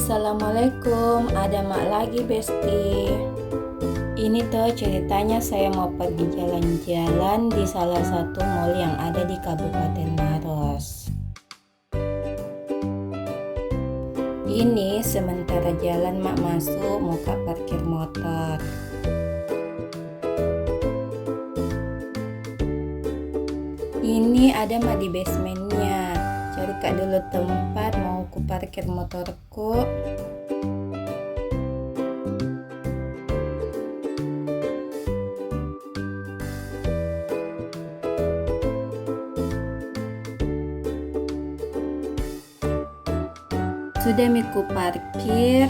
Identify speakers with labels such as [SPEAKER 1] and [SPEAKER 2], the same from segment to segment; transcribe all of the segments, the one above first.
[SPEAKER 1] Assalamualaikum, ada mak lagi Besti. Ini tuh ceritanya saya mau pergi jalan-jalan di salah satu mall yang ada di Kabupaten Maros. Ini sementara jalan mak masuk mau ke parkir motor. Ini ada mak di basementnya. Cari kak dulu tempat mau ku parkir motorku. Sudah miku parkir.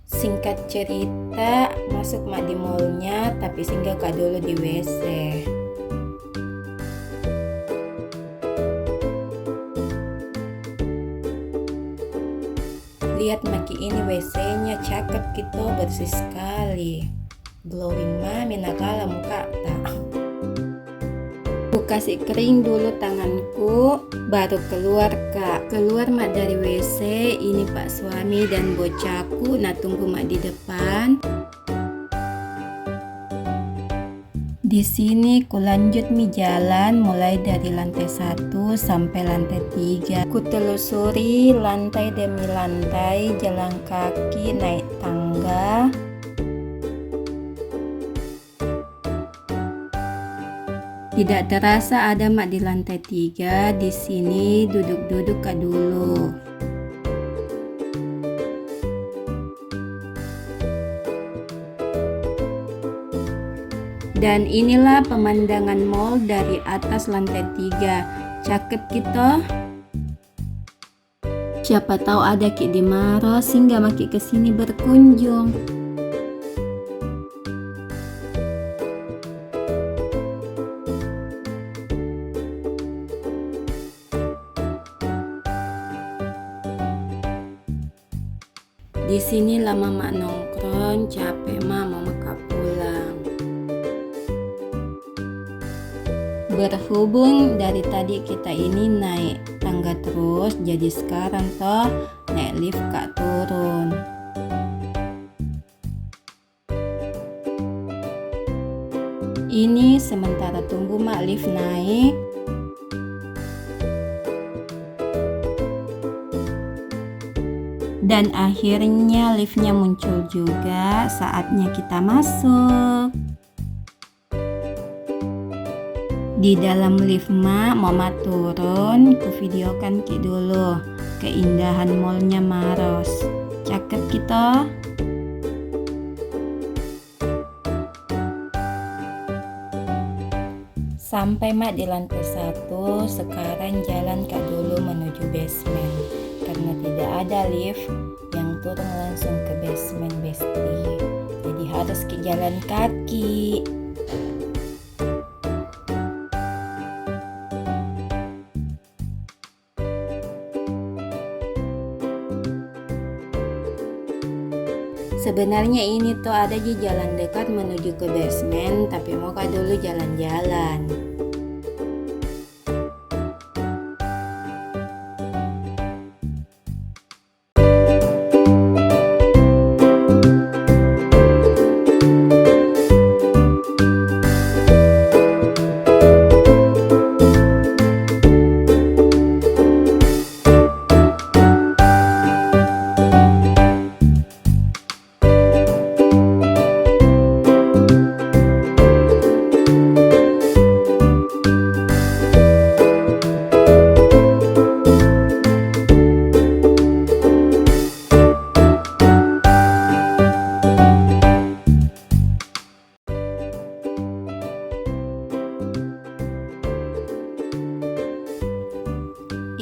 [SPEAKER 1] Singkat cerita masuk mak di mallnya, tapi singgah kak dulu di WC. Lihat maki ini WC-nya cakep gitu, bersih sekali. Glowing mah minakala muka tak. Ku kasih kering dulu tanganku, baru keluar kak. Keluar mak dari WC, ini pak suami dan bocahku nah tunggu mak di depan. Di sini ku lanjut mi jalan mulai dari lantai 1 sampai lantai 3. Ku telusuri lantai demi lantai, jalan kaki naik tangga. Tidak terasa ada mak di lantai 3. Di sini duduk-duduk kak dulu. Dan inilah pemandangan mall dari atas lantai 3. Cakep gitu. Siapa tahu ada ki di Maros hingga maki kesini berkunjung. Di sini lama mak nongkrong, capek mak mau maka pulang. Berhubung dari tadi kita ini naik tangga terus, jadi sekarang toh naik lift kak turun. Ini sementara tunggu mak lift naik. Dan akhirnya liftnya muncul juga, saatnya kita masuk. Di dalam lift mak mama turun, ku videokan ki dulu keindahan mallnya Maros. Cakep kita. Sampai mak di lantai 1, sekarang jalan kak dulu menuju basement. Karena tidak ada lift yang turun langsung ke basement Besti. Jadi harus ke jalan kaki. Sebenarnya ini tuh ada di jalan dekat menuju ke basement, tapi mau kak dulu jalan-jalan.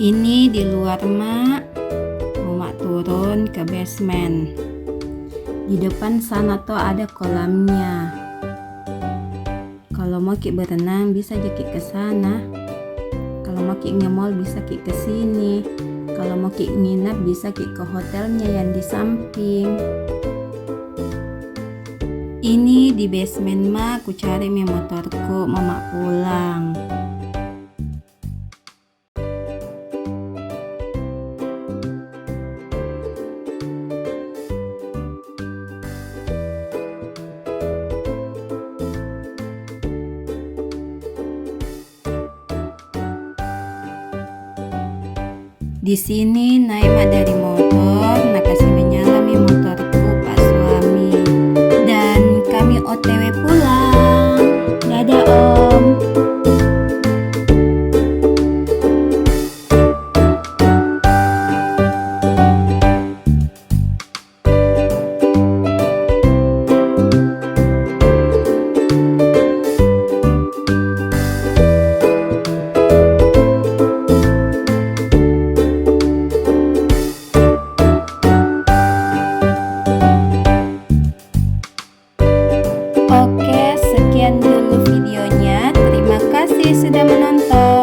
[SPEAKER 1] Ini di luar mak turun ke basement. Di depan sana tuh ada kolamnya. Kalau mau ki berenang bisa aja ki ke sana. Kalau mau ki nge-mall bisa ki ke sini. Kalau mau ki nginap bisa ki ke hotelnya yang di samping. Ini di basement mak ku cari mi motorku, mama pulang. Di sini Naima dari motor, nak kasih menyalami motorku Pak suami. Dan kami OTW pulang. Dadah Om. Oke, sekian dulu videonya. Terima kasih sudah menonton.